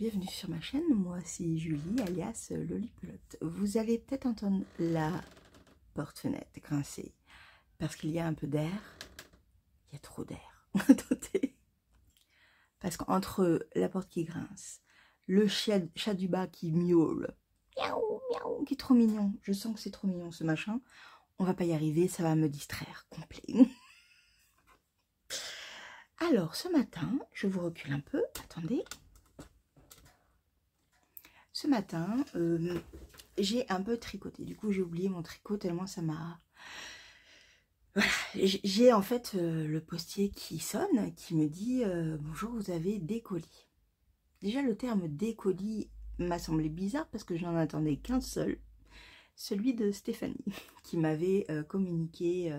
Bienvenue sur ma chaîne, moi c'est Julie alias Lolipelote. Vous allez peut-être entendre la porte-fenêtre grincer parce qu'il y a un peu d'air, il y a trop d'air. Attendez. Parce qu'entre la porte qui grince, le chat du bas qui miaule, miaou, miaou, qui est trop mignon, je sens que c'est trop mignon ce machin, on va pas y arriver, ça va me distraire complet. Alors ce matin, je vous recule un peu, attendez. Ce matin, j'ai un peu tricoté. Du coup, j'ai oublié mon tricot tellement ça m'a... Voilà. J'ai en fait le postier qui sonne, qui me dit bonjour, vous avez des colis. Déjà, le terme des colis m'a semblé bizarre parce que je n'en attendais qu'un seul. Celui de Stéphanie, qui m'avait communiqué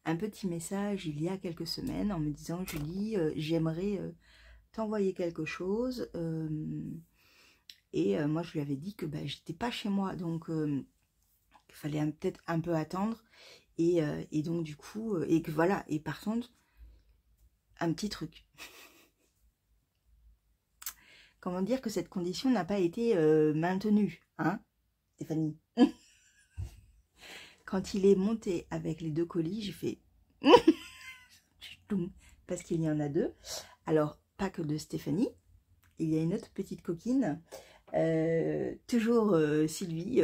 un petit message il y a quelques semaines en me disant Julie, j'aimerais t'envoyer quelque chose. Et moi, je lui avais dit que j'étais pas chez moi, donc il fallait peut-être un peu attendre. Et donc, du coup, et que voilà. Et par contre, un petit truc. Comment dire que cette condition n'a pas été maintenue, hein, Stéphanie? Quand il est monté avec les deux colis, j'ai fait... parce qu'il y en a deux. Alors, pas que de Stéphanie. Il y a une autre petite coquine. Toujours Sylvie,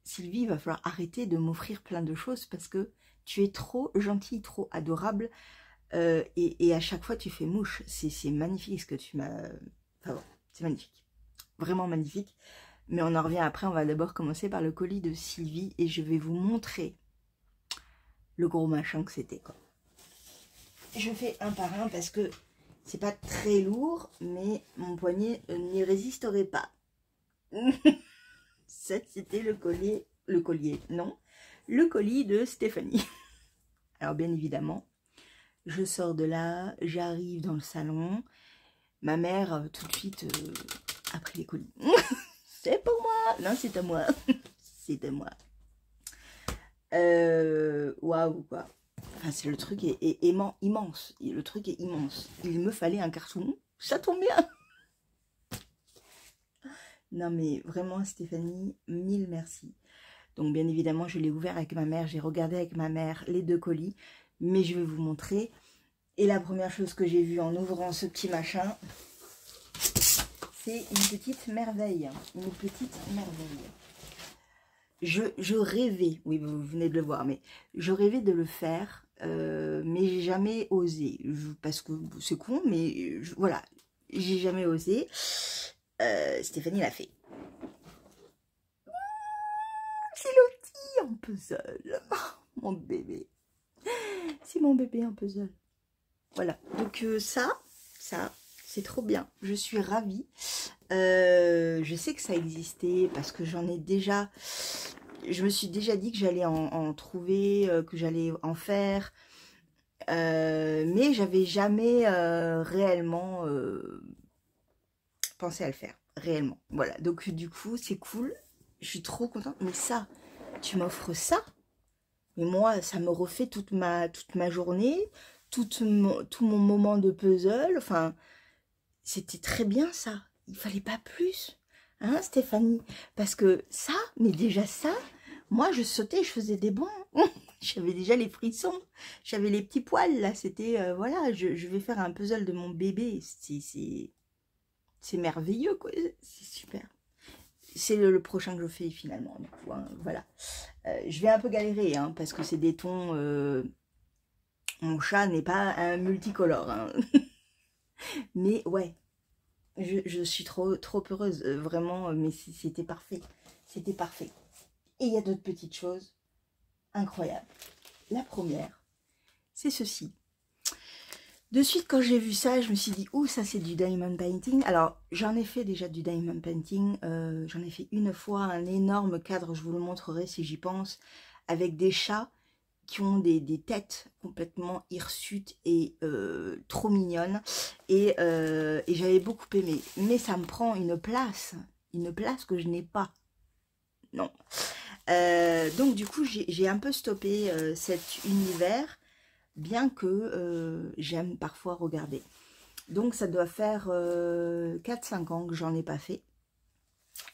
Sylvie, il va falloir arrêter de m'offrir plein de choses parce que tu es trop gentille, trop adorable et à chaque fois tu fais mouche. C'est magnifique ce que tu m'as... Enfin bon, c'est magnifique. Vraiment magnifique. Mais on en revient après, on va d'abord commencer par le colis de Sylvie et je vais vous montrer le gros machin que c'était, quoi. Je fais un par un parce que c'est pas très lourd, mais mon poignet n'y résisterait pas. Ça, c'était le colis de Stéphanie. Alors, bien évidemment, je sors de là, j'arrive dans le salon. Ma mère, tout de suite, a pris les colis. C'est pour moi. Non, c'est à moi. C'est à moi. Waouh, quoi. Enfin, c'est le truc est immense. Le truc est immense. Il me fallait un carton. Ça tombe bien. Non mais vraiment Stéphanie, mille merci. Donc bien évidemment je l'ai ouvert avec ma mère, j'ai regardé avec ma mère les deux colis, mais je vais vous montrer. Et la première chose que j'ai vue en ouvrant ce petit machin, c'est une petite merveille. Une petite merveille. Je rêvais, oui vous venez de le voir, mais je rêvais de le faire, mais j'ai jamais osé. Parce que c'est con, mais voilà, j'ai jamais osé. Stéphanie l'a fait. C'est l'outil en puzzle. Oh, mon bébé. C'est mon bébé en puzzle. Voilà. Donc ça, c'est trop bien. Je suis ravie. Je sais que ça existait parce que j'en ai déjà... Je me suis déjà dit que j'allais en trouver, que j'allais en faire. Mais j'avais jamais réellement pensé à le faire. Réellement. Voilà. Donc du coup, c'est cool. Je suis trop contente. Mais ça, tu m'offres ça? Mais moi, ça me refait toute ma journée, tout mon moment de puzzle. Enfin, c'était très bien ça. Il fallait pas plus. Hein, Stéphanie? Parce que ça, mais déjà ça, moi, je sautais, je faisais des bonds. J'avais déjà les frissons. J'avais les petits poils, là. C'était, voilà, je vais faire un puzzle de mon bébé. C'est merveilleux, quoi. C'est super. C'est le prochain que je fais, finalement. Du coup, hein, voilà. Je vais un peu galérer, hein, parce que c'est des tons... mon chat n'est pas un multicolore. Hein. Mais ouais, je suis trop heureuse. Vraiment, mais c'était parfait. C'était parfait. Et il y a d'autres petites choses incroyables. La première, c'est ceci. De suite, quand j'ai vu ça, je me suis dit, ouh, ça c'est du diamond painting. Alors, j'en ai fait déjà du diamond painting. J'en ai fait une fois un énorme cadre, je vous le montrerai si j'y pense, avec des chats qui ont des têtes complètement hirsutes et trop mignonnes. Et j'avais beaucoup aimé. Mais ça me prend une place que je n'ai pas. Non. Donc, du coup, j'ai un peu stoppé cet univers. Bien que j'aime parfois regarder. Donc ça doit faire 4-5 ans que j'en ai pas fait.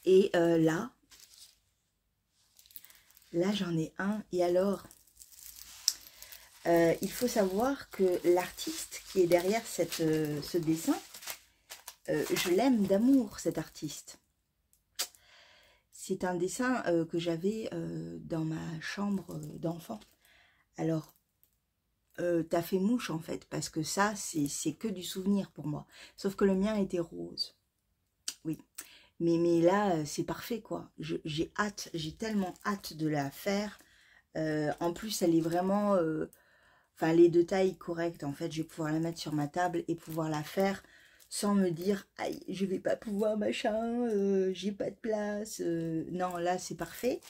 Et là j'en ai un. Et alors, il faut savoir que l'artiste qui est derrière ce dessin, je l'aime d'amour, cet artiste. C'est un dessin que j'avais dans ma chambre d'enfant. Alors, t'as fait mouche en fait, parce que ça, c'est que du souvenir pour moi. Sauf que le mien était rose. Oui. Mais là, c'est parfait quoi. J'ai hâte, j'ai tellement hâte de la faire. En plus, elle est vraiment... Enfin, elle est de taille correcte. En fait, je vais pouvoir la mettre sur ma table et pouvoir la faire sans me dire « Aïe, je vais pas pouvoir, machin, j'ai pas de place. Non, là, c'est parfait.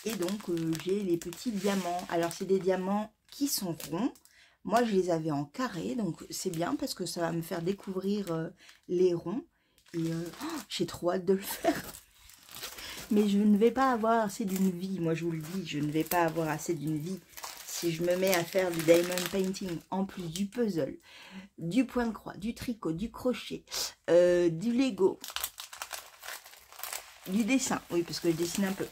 Et donc, j'ai les petits diamants. Alors, c'est des diamants qui sont ronds. Moi, je les avais en carré. Donc, c'est bien parce que ça va me faire découvrir les ronds. Et j'ai trop hâte de le faire. Mais je ne vais pas avoir assez d'une vie. Moi, je vous le dis, je ne vais pas avoir assez d'une vie si je me mets à faire du diamond painting, en plus du puzzle, du point de croix, du tricot, du crochet, du Lego, du dessin. Oui, parce que je dessine un peu.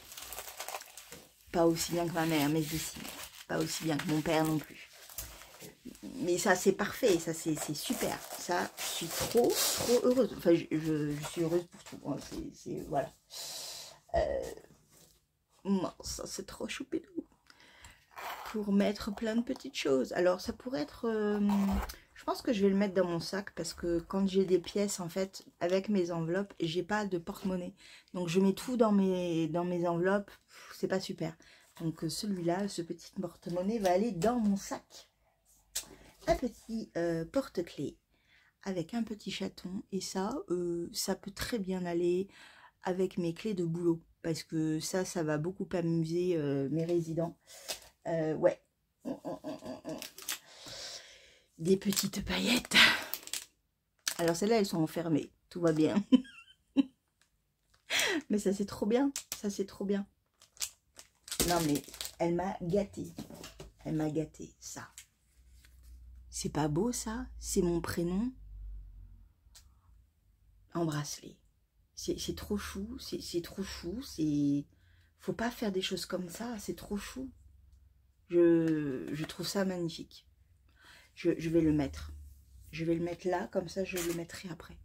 Pas aussi bien que ma mère, mais je dessine. Pas aussi bien que mon père non plus. Mais ça, c'est parfait. Ça, c'est super. Ça, je suis trop heureuse. Enfin, je suis heureuse pour tout. Hein. Voilà. Non, ça, c'est trop choupidou. Pour mettre plein de petites choses. Alors, ça pourrait être... je pense que je vais le mettre dans mon sac parce que quand j'ai des pièces, en fait, avec mes enveloppes, j'ai pas de porte-monnaie. Donc, je mets tout dans mes enveloppes. C'est pas super. Donc, celui-là, ce petit porte-monnaie va aller dans mon sac. Un petit porte-clés avec un petit chaton. Et ça, ça peut très bien aller avec mes clés de boulot. Parce que ça va beaucoup amuser mes résidents. Ouais. Des petites paillettes. Alors celles-là, elles sont enfermées. Tout va bien. Mais ça, c'est trop bien. Ça, c'est trop bien. Non, mais elle m'a gâtée. Elle m'a gâtée, ça. C'est pas beau, ça? C'est mon prénom. En bracelet. C'est trop chou. C'est trop chou. Faut pas faire des choses comme ça. C'est trop chou. Je trouve ça magnifique. Je vais le mettre. Je vais le mettre là, comme ça je le mettrai après.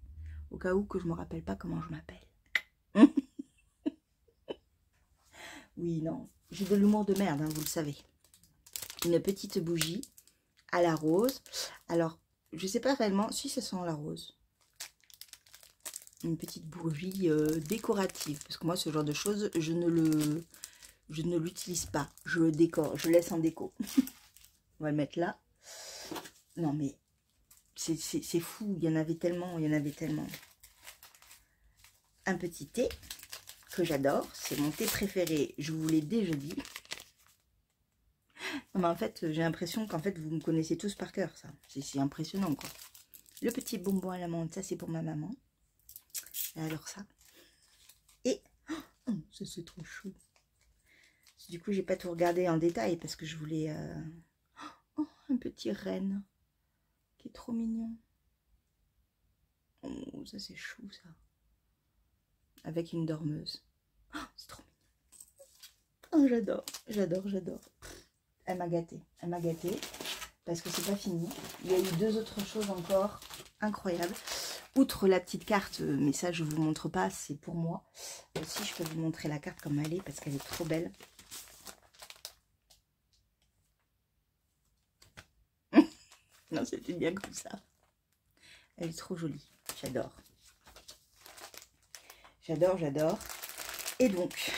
Au cas où que je ne me rappelle pas comment je m'appelle. Oui, non. J'ai de l'humour de merde, hein, vous le savez. Une petite bougie à la rose. Alors, je sais pas réellement si ça sent la rose. Une petite bougie décorative. Parce que moi, ce genre de choses, je ne l'utilise pas. Je le décore, je laisse en déco. On va le mettre là. Non, mais c'est fou. Il y en avait tellement, il y en avait tellement. Un petit thé que j'adore. C'est mon thé préféré. Je vous l'ai déjà dit. Non, mais en fait, j'ai l'impression qu'en fait, vous me connaissez tous par cœur, ça. C'est impressionnant, quoi. Le petit bonbon à la menthe, ça, c'est pour ma maman. Alors ça. Et... Oh, ça, c'est trop chou. Du coup, j'ai pas tout regardé en détail parce que je voulais... Oh, un petit renne qui est trop mignon. Oh, ça, c'est chou, ça. Avec une dormeuse. Oh, c'est trop mignon. Oh, j'adore, j'adore, j'adore. Elle m'a gâtée. Elle m'a gâtée. Parce que c'est pas fini. Il y a eu 2 autres choses encore incroyables. Outre la petite carte, mais ça je vous montre pas, c'est pour moi. Aussi je peux vous montrer la carte comme elle est parce qu'elle est trop belle. Non, c'était bien comme ça. Elle est trop jolie. J'adore. J'adore, j'adore. Et donc,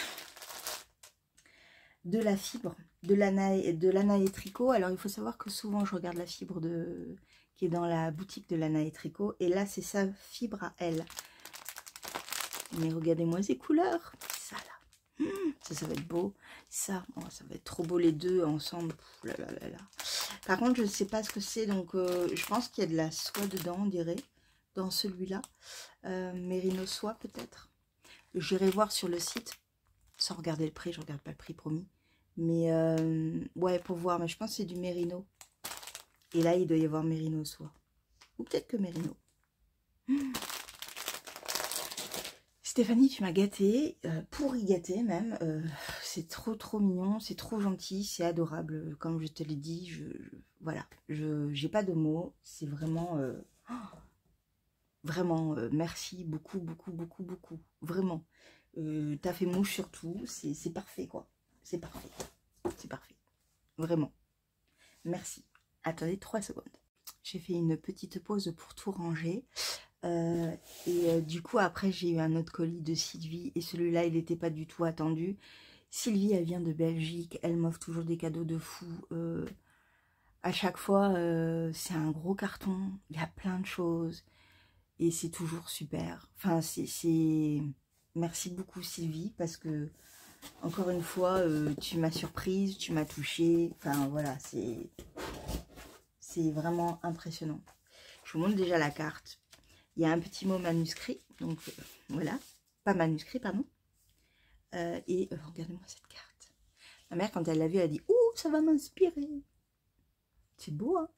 de la fibre, de Lana et Tricot. Alors, il faut savoir que souvent, je regarde la fibre qui est dans la boutique de Lana et Tricot. Et là, c'est sa fibre à elle. Mais regardez-moi ces couleurs. Ça, là. Ça va être beau. Ça, oh, ça va être trop beau les deux ensemble. Là, là, là, là. Par contre, je ne sais pas ce que c'est. Donc, je pense qu'il y a de la soie dedans, on dirait. Dans celui-là. Mérino soie, peut-être. J'irai voir sur le site. Sans regarder le prix. Je ne regarde pas le prix, promis. Mais, ouais, pour voir. Mais je pense que c'est du mérino. Et là, il doit y avoir mérino soie. Ou peut-être que mérino. Stéphanie, tu m'as gâtée, pourri gâtée même. C'est trop mignon, c'est trop gentil, c'est adorable. Comme je te l'ai dit, voilà, j'ai pas de mots. C'est vraiment, vraiment, merci beaucoup. Vraiment. T'as fait mouche surtout, c'est parfait quoi. C'est parfait. C'est parfait. Vraiment. Merci. Attendez 3 secondes. J'ai fait une petite pause pour tout ranger. Du coup après j'ai eu un autre colis de Sylvie et celui-là il n'était pas du tout attendu. Sylvie elle vient de Belgique, elle m'offre toujours des cadeaux de fou. À chaque fois c'est un gros carton, il y a plein de choses et c'est toujours super. Enfin c'est merci beaucoup Sylvie parce que encore une fois tu m'as surprise, tu m'as touchée. Enfin voilà, c'est vraiment impressionnant. Je vous montre déjà la carte. Il y a un petit mot manuscrit, donc voilà, pas manuscrit, pardon. Regardez-moi cette carte. Ma mère, quand elle l'a vue, elle a dit « Ouh, ça va m'inspirer !» C'est beau, hein?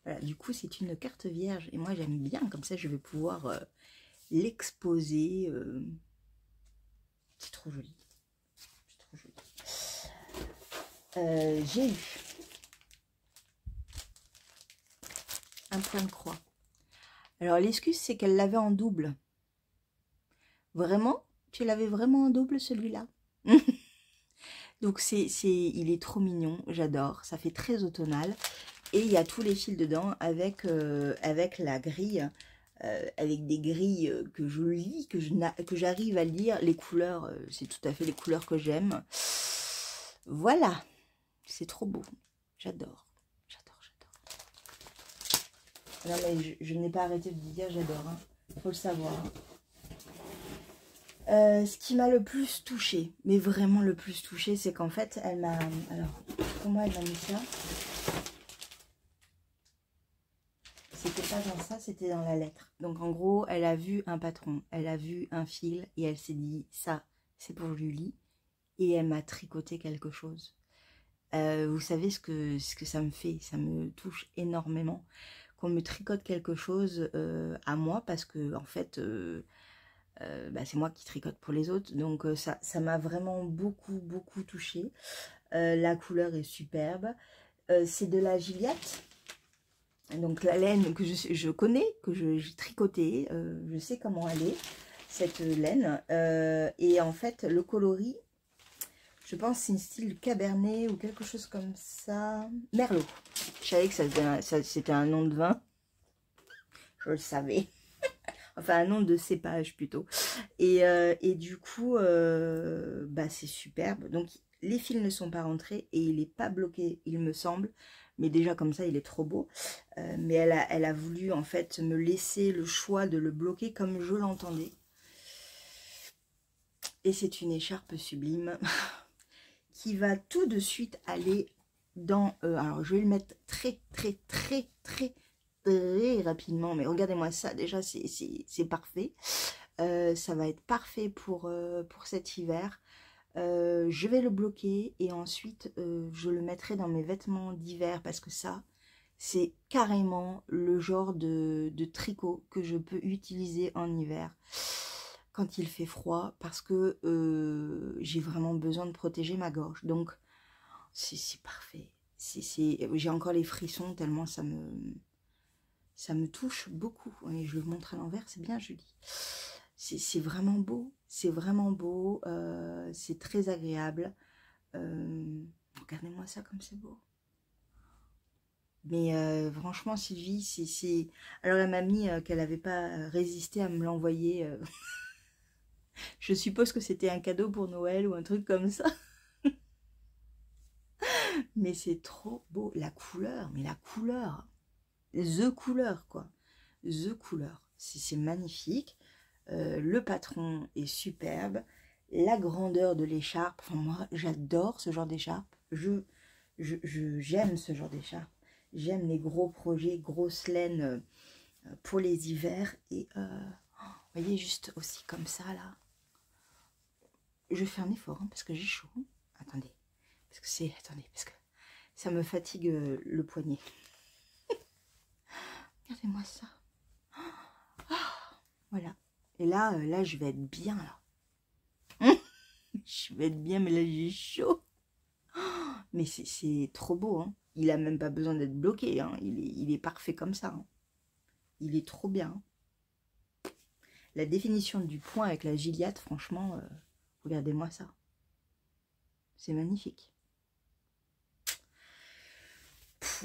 Voilà, du coup, c'est une carte vierge. Et moi, j'aime bien, comme ça, je vais pouvoir l'exposer. C'est trop joli. C'est trop joli. J'ai eu un point de croix. Alors, l'excuse, c'est qu'elle l'avait en double. Vraiment? Tu l'avais vraiment en double, celui-là? Donc, il est trop mignon, j'adore. Ça fait très automnal. Et il y a tous les fils dedans avec la grille, avec des grilles que je lis, que j'arrive à lire. Les couleurs, c'est tout à fait les couleurs que j'aime. Voilà, c'est trop beau. J'adore. Non mais je n'ai pas arrêté de dire j'adore, hein. Faut le savoir. Ce qui m'a le plus touchée, mais vraiment le plus touchée, c'est qu'en fait, elle m'a... Alors, comment elle m'a mis ça? C'était pas dans ça, c'était dans la lettre. Donc en gros, elle a vu un patron, elle a vu un fil et elle s'est dit, ça, c'est pour Julie. Et elle m'a tricoté quelque chose. Vous savez ce que ça me fait, ça me touche énormément. Qu'on me tricote quelque chose à moi, parce que en fait... c'est moi qui tricote pour les autres, donc ça m'a vraiment beaucoup touchée. La couleur est superbe. C'est de la Gilliatt, donc la laine que je connais, que j'ai tricotée, je sais comment elle est, cette laine. Et en fait, le coloris, je pense c'est un style Cabernet ou quelque chose comme ça. Merlot. Je savais que c'était un nom de vin. Je le savais. Enfin, un nom de cépage plutôt. Et du coup, c'est superbe. Donc, les fils ne sont pas rentrés et il n'est pas bloqué, il me semble. Mais déjà, comme ça, il est trop beau. Mais elle a voulu, en fait, me laisser le choix de le bloquer comme je l'entendais. Et c'est une écharpe sublime qui va tout de suite aller dans... alors, je vais le mettre très rapidement. Mais regardez-moi ça, déjà, c'est parfait. Ça va être parfait pour cet hiver. Je vais le bloquer et ensuite je le mettrai dans mes vêtements d'hiver parce que ça, c'est carrément le genre de tricot que je peux utiliser en hiver quand il fait froid parce que j'ai vraiment besoin de protéger ma gorge. Donc, c'est parfait. J'ai encore les frissons tellement ça me touche beaucoup. Et je le montre à l'envers, c'est bien joli. C'est vraiment beau, c'est vraiment beau, c'est très agréable. Regardez-moi ça comme c'est beau. Mais franchement, Sylvie, alors elle m'a mis qu'elle n'avait pas résisté à me l'envoyer. Je suppose que c'était un cadeau pour Noël ou un truc comme ça. Mais c'est trop beau, la couleur, mais la couleur, the couleur quoi, the couleur, c'est magnifique. Le patron est superbe, la grandeur de l'écharpe, enfin, moi j'adore ce genre d'écharpe, j'aime ce genre d'écharpe, j'aime les gros projets, grosses laines pour les hivers, et vous voyez juste aussi comme ça là, je fais un effort hein, parce que j'ai chaud, attendez, parce que ça me fatigue le poignet, regardez-moi ça. Voilà. Et là, je vais être bien, là. Je vais être bien, mais là, j'ai chaud. Mais c'est trop beau, hein. Il a même pas besoin d'être bloqué, hein. Il est parfait comme ça, hein. Il est trop bien. La définition du point avec la Gilliatt, franchement, regardez-moi ça. C'est magnifique.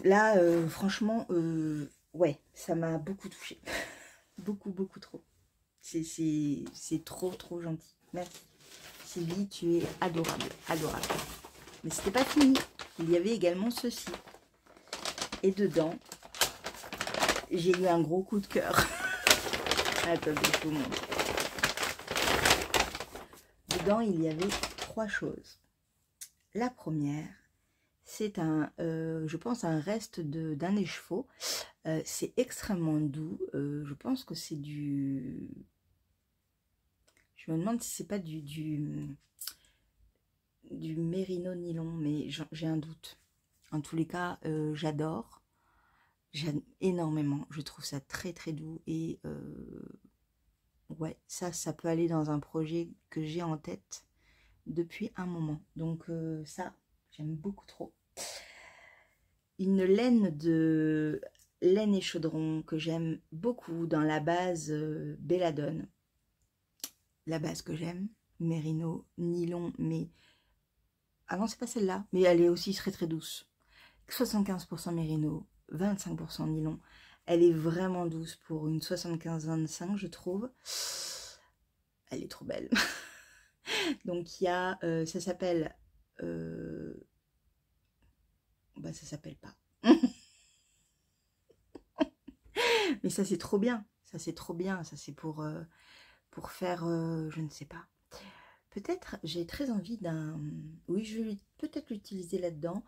Là, franchement, ouais, ça m'a beaucoup touchée. Beaucoup, beaucoup trop. C'est trop, trop gentil. Merci. Sylvie, tu es adorable, adorable. Mais c'était pas fini. Il y avait également ceci. Et dedans, j'ai eu un gros coup de cœur. Attendez, je vous montre. Dedans, il y avait 3 choses. La première, c'est un, je pense, un reste d'un écheveau. C'est extrêmement doux. Je pense que c'est du... Je me demande si c'est pas du mérino nylon, mais j'ai un doute. En tous les cas, j'adore. J'aime énormément. Je trouve ça très très doux. Et ouais, ça peut aller dans un projet que j'ai en tête depuis un moment. Donc ça, j'aime beaucoup trop. Une laine de laine et chaudron que j'aime beaucoup dans la base Belladone. La base que j'aime, mérino, nylon, mais... Ah non, c'est pas celle-là, mais elle est aussi très très douce. 75% mérino, 25% nylon. Elle est vraiment douce pour une 75-25, je trouve. Elle est trop belle. Donc il y a, ça s'appelle... bah ça s'appelle pas. Mais ça c'est trop bien. Ça c'est trop bien. Ça c'est pour faire, je ne sais pas. Peut-être, j'ai très envie d'un... Oui, je vais peut-être l'utiliser là-dedans.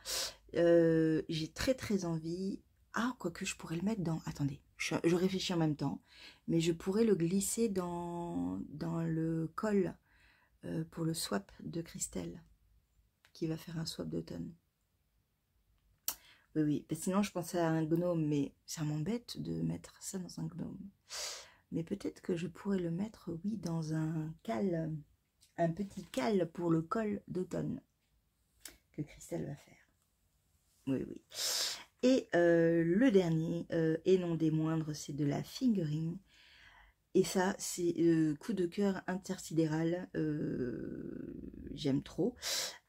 J'ai très très envie... Ah, quoique je pourrais le mettre dans... Attendez, je réfléchis en même temps. Mais je pourrais le glisser dans le col pour le swap de Christelle, qui va faire un swap d'automne. Oui, oui. Sinon, je pensais à un gnome, mais ça m'embête de mettre ça dans un gnome. Mais peut-être que je pourrais le mettre, oui, dans un cal... Un petit cal pour le col d'automne que Christelle va faire. Oui, oui. Et le dernier, et non des moindres, c'est de la fingering. Et ça, c'est coup de cœur intersidéral. J'aime trop.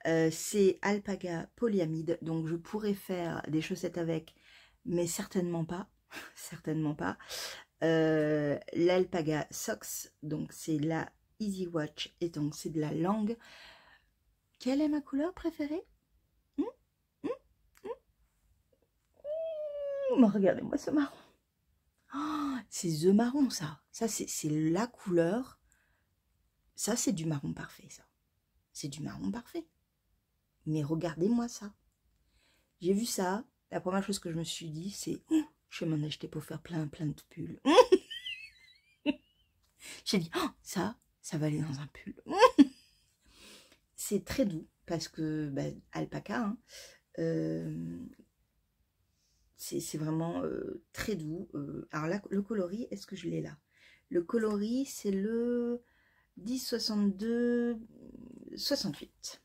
C'est alpaga polyamide. Donc, je pourrais faire des chaussettes avec, mais certainement pas. Certainement pas. L'alpaga socks. Donc, c'est la Easy Watch. Et donc, c'est de la langue. Quelle est ma couleur préférée? Regardez-moi ce marron. Oh, c'est The Marron, ça. Ça, c'est la couleur. Ça, c'est du marron parfait, ça. C'est du marron parfait. Mais regardez-moi ça. J'ai vu ça. La première chose que je me suis dit, c'est je vais m'en acheter pour faire plein de pulls. J'ai dit, ça va aller dans un pull. C'est très doux parce que bah, alpaca, hein, c'est vraiment très doux. Alors là, le coloris, est-ce que je l'ai là? Le coloris, c'est le 1062 68.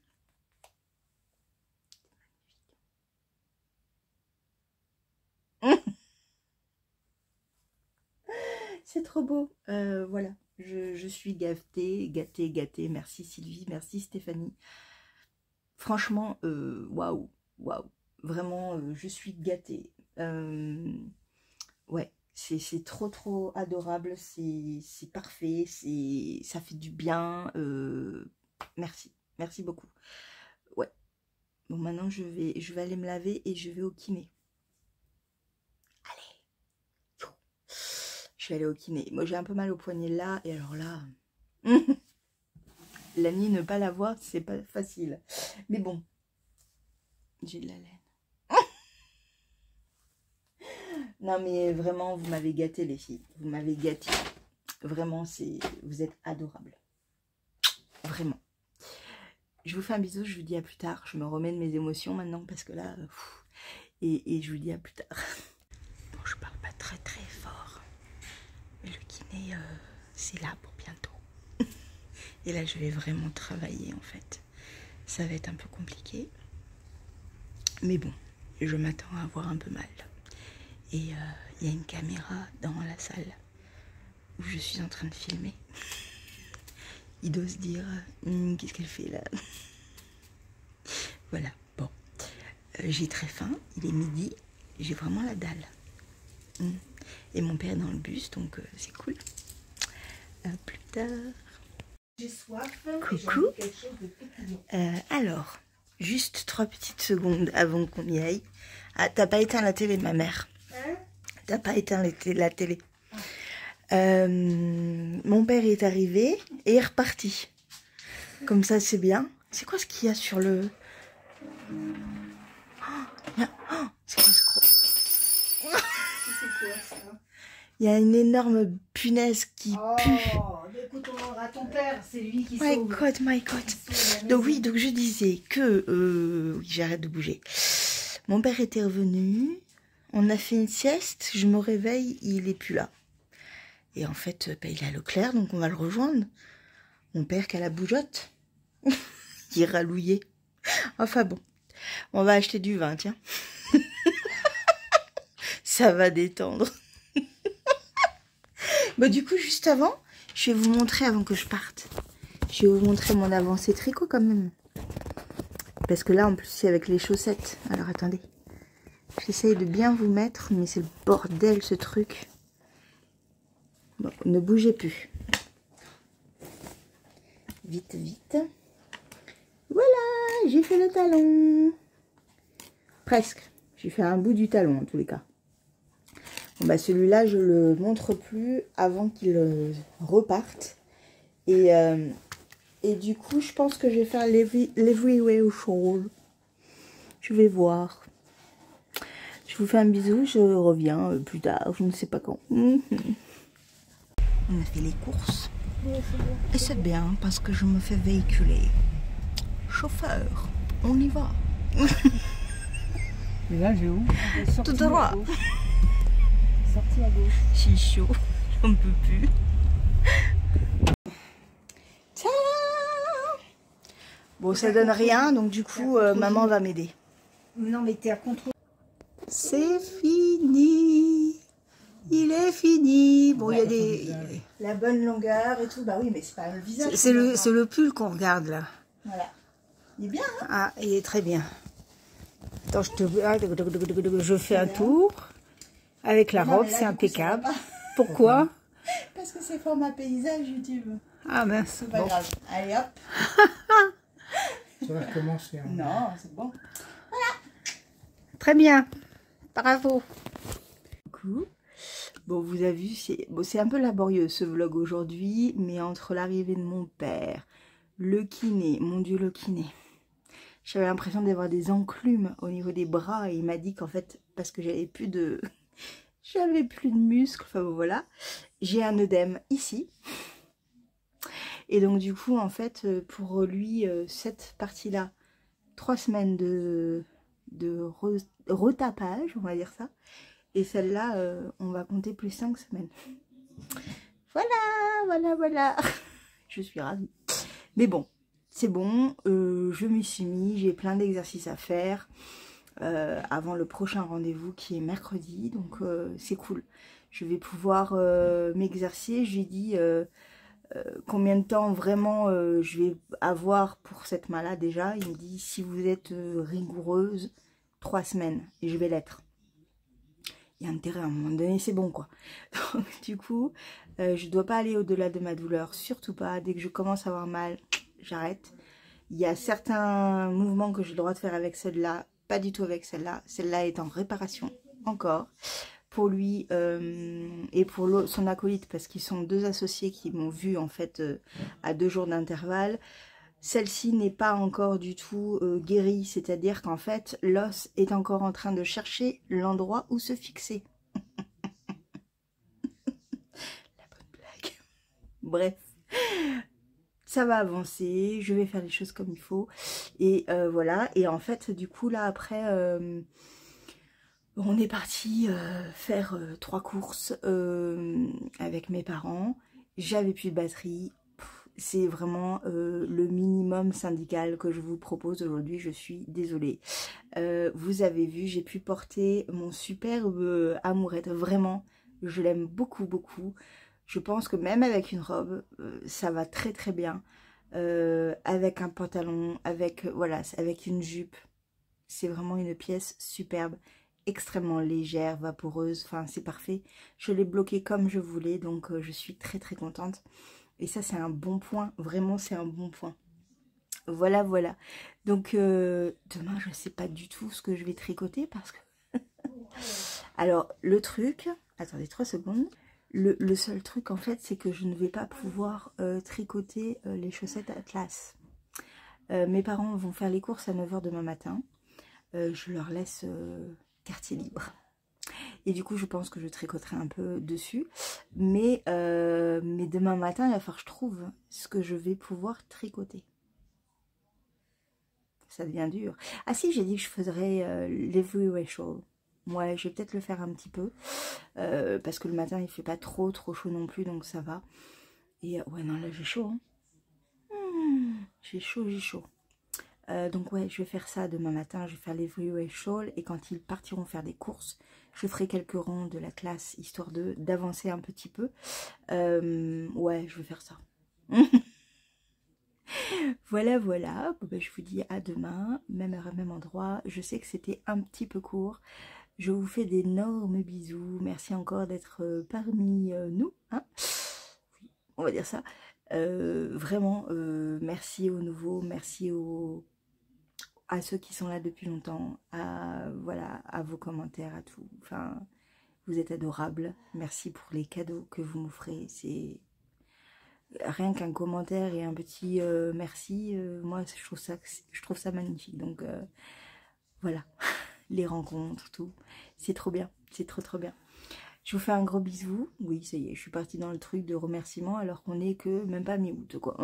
C'est trop beau. Voilà, je suis gâtée, gâtée, gâtée. Merci Sylvie, merci Stéphanie. Franchement, waouh, waouh. Vraiment, je suis gâtée. Ouais, c'est trop, trop adorable. C'est parfait. Ça fait du bien. Merci, merci beaucoup. Ouais. Bon, maintenant, je vais aller me laver et je vais au kiné. Allez. Je vais aller au kiné. Moi, j'ai un peu mal au poignet là. Et alors là... La nuit, ne pas la voir, c'est pas facile. Mais bon, j'ai de la laine. Non, mais vraiment, vous m'avez gâté, les filles. Vous m'avez gâté. Vraiment, vous êtes adorables. Vraiment. Je vous fais un bisou, je vous dis à plus tard. Je me remets de mes émotions maintenant parce que là... et je vous dis à plus tard. Bon, je parle pas très très fort. Mais le kiné, c'est là pour bientôt. Et là, je vais vraiment travailler en fait. Ça va être un peu compliqué. Mais bon, je m'attends à avoir un peu mal. Et il y a une caméra dans la salle où je suis en train de filmer. Il doit se dire, qu'est-ce qu'elle fait là? Voilà, bon. J'ai très faim, il est midi, j'ai vraiment la dalle. Et mon père est dans le bus, donc c'est cool. À plus tard. J'ai soif. Coucou. Alors, juste 3 petites secondes avant qu'on y aille. Ah, t'as pas éteint la télé, ma mère? Hein? T'as pas éteint la télé? Mon père est arrivé et est reparti. Comme ça, c'est bien. C'est quoi ce qu'il y a sur le... c'est quoi ce gros... C'est quoi ça? Il y a une énorme punaise qui pue. Écoute, on aura ton père, c'est lui qui My sauve. God, my God. Donc oui, donc je disais que... oui, j'arrête de bouger. Mon père était revenu. On a fait une sieste. Je me réveille, il est plus là. Et en fait, bah, il est à Leclerc, donc on va le rejoindre. Mon père qui a la bougeotte. Il est rallouillé. Enfin bon, on va acheter du vin, tiens. Ça va détendre. Bah, du coup, juste avant, je vais vous montrer, avant que je parte, je vais vous montrer mon avancée tricot quand même. Parce que là, en plus, c'est avec les chaussettes. Alors, attendez. J'essaye de bien vous mettre, mais c'est le bordel, ce truc. Bon, ne bougez plus. Vite, vite. Voilà, j'ai fait le talon. Presque. J'ai fait un bout du talon, en tous les cas. Bon, bah, celui-là, je le montre plus avant qu'il reparte. Et du coup, je pense que je vais faire l'Everywhere Shawl. Je vais voir. Je vous fais un bisou, je reviens plus tard, je ne sais pas quand. On a fait les courses. Et c'est bien parce que je me fais véhiculer. Chauffeur, on y va. Mais là, j'ai où? Tout droit. Sorti à gauche. Je suis chaud, j'en peux plus. Tadam! Bon, ça donne rien, donc du coup, maman va m'aider. Non, mais t'es à contrôle. C'est fini. Il est fini. Bon, il y a des... La bonne longueur et tout. Bah oui, mais c'est pas le visage. C'est le pull qu'on regarde là. Voilà. Il est bien, hein? Ah, il est très bien. Attends, je fais un tour. Avec la robe, c'est impeccable. Pourquoi? Parce que c'est format paysage YouTube. Ah mince. C'est pas grave. Allez, hop. Ça va recommencer. Hein. Non, c'est bon. Très bien. Bravo. Coucou. Bon, vous avez vu, c'est un peu laborieux ce vlog aujourd'hui, mais entre l'arrivée de mon père, le kiné, mon Dieu, le kiné. J'avais l'impression d'avoir des enclumes au niveau des bras et il m'a dit qu'en fait, parce que j'avais plus de muscles, enfin voilà, j'ai un œdème ici. Et donc du coup, en fait, pour lui, cette partie-là, 3 semaines de retapage, on va dire ça. Et celle-là, on va compter plus 5 semaines. Voilà. Je suis ravie. Mais bon, c'est bon, je m'y suis mis, j'ai plein d'exercices à faire avant le prochain rendez-vous qui est mercredi. Donc c'est cool. Je vais pouvoir m'exercer. Je lui ai dit combien de temps vraiment je vais avoir pour cette main-là déjà. Il me dit si vous êtes rigoureuse, 3 semaines. Et je vais l'être. Il y a intérêt à un moment donné, c'est bon quoi. Donc du coup, je ne dois pas aller au-delà de ma douleur, surtout pas. Dès que je commence à avoir mal, j'arrête. Il y a certains mouvements que j'ai le droit de faire avec celle-là, pas du tout avec celle-là. Celle-là est en réparation encore. Pour lui et pour son acolyte, parce qu'ils sont 2 associés qui m'ont vu en fait à 2 jours d'intervalle. Celle-ci n'est pas encore du tout guérie, c'est-à-dire qu'en fait, l'os est encore en train de chercher l'endroit où se fixer. La bonne blague. Bref, ça va avancer, je vais faire les choses comme il faut. Et voilà, et en fait, du coup, là, après, on est parti faire 3 courses avec mes parents. j'avais plus de batterie. C'est vraiment le minimum syndical que je vous propose aujourd'hui, je suis désolée. Vous avez vu, j'ai pu porter mon superbe amourette, vraiment, je l'aime beaucoup, beaucoup. Je pense que même avec une robe, ça va très très bien. Avec un pantalon, avec, voilà, avec une jupe, c'est vraiment une pièce superbe, extrêmement légère, vaporeuse, enfin c'est parfait. Je l'ai bloquée comme je voulais, donc je suis très très contente. Et ça c'est un bon point, vraiment c'est un bon point. Voilà, voilà. Donc demain je ne sais pas du tout ce que je vais tricoter parce que... Alors le truc, attendez 3 secondes. Le seul truc en fait c'est que je ne vais pas pouvoir tricoter les chaussettes Atlas. Mes parents vont faire les courses à 9 h demain matin. Je leur laisse quartier libre. Et du coup, je pense que je tricoterai un peu dessus. Mais demain matin, il va falloir que je trouve ce que je vais pouvoir tricoter. Ça devient dur. Ah si, j'ai dit que je ferais l'Everywear Shawl. Ouais, je vais peut-être le faire un petit peu. Parce que le matin, il fait pas trop chaud non plus, donc ça va. Et ouais, non, là, j'ai chaud. Hein. J'ai chaud, j'ai chaud. Donc ouais, je vais faire ça demain matin, je vais faire l'Everywear Shawl et quand ils partiront faire des courses, je ferai quelques rangs de la classe histoire d'avancer un petit peu. Ouais, je vais faire ça. Voilà, voilà. Bon, ben, je vous dis à demain, même heure, même endroit. Je sais que c'était un petit peu court. Je vous fais d'énormes bisous. Merci encore d'être parmi nous. Hein, oui, on va dire ça. Vraiment, merci aux nouveaux, merci à ceux qui sont là depuis longtemps, voilà, à vos commentaires, à tout. Enfin, vous êtes adorables. Merci pour les cadeaux que vous m'offrez. C'est rien qu'un commentaire et un petit merci. Moi, je trouve ça magnifique. Donc, voilà, les rencontres, tout. C'est trop bien. C'est trop, trop bien. Je vous fais un gros bisou. Oui, ça y est, je suis partie dans le truc de remerciement alors qu'on n'est que même pas mi-août, quoi.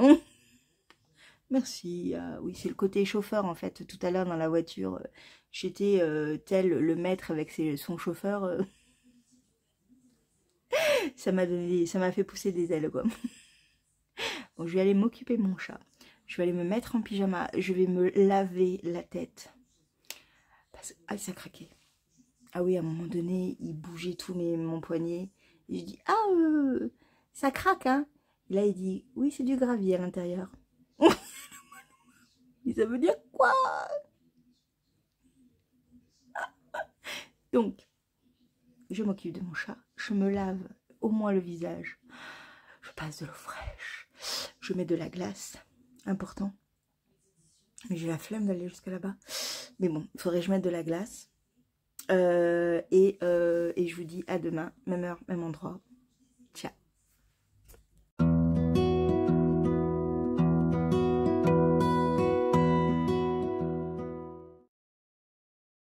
Merci. Oui, c'est le côté chauffeur en fait. Tout à l'heure dans la voiture, j'étais tel le maître avec son chauffeur. Ça m'a fait pousser des ailes quoi. Bon, je vais aller m'occuper de mon chat. Je vais aller me mettre en pyjama. Je vais me laver la tête. Parce que ah, ça craquait. Ah oui, à un moment donné, il bougeait tout mon poignet. Et je dis ah ça craque hein. Et là il dit oui c'est du gravier à l'intérieur. Et ça veut dire quoi? Donc, je m'occupe de mon chat. Je me lave au moins le visage. Je passe de l'eau fraîche. Je mets de la glace. Important. Mais j'ai la flemme d'aller jusque là-bas. Mais bon, il faudrait que je mette de la glace. Et je vous dis à demain. Même heure, même endroit.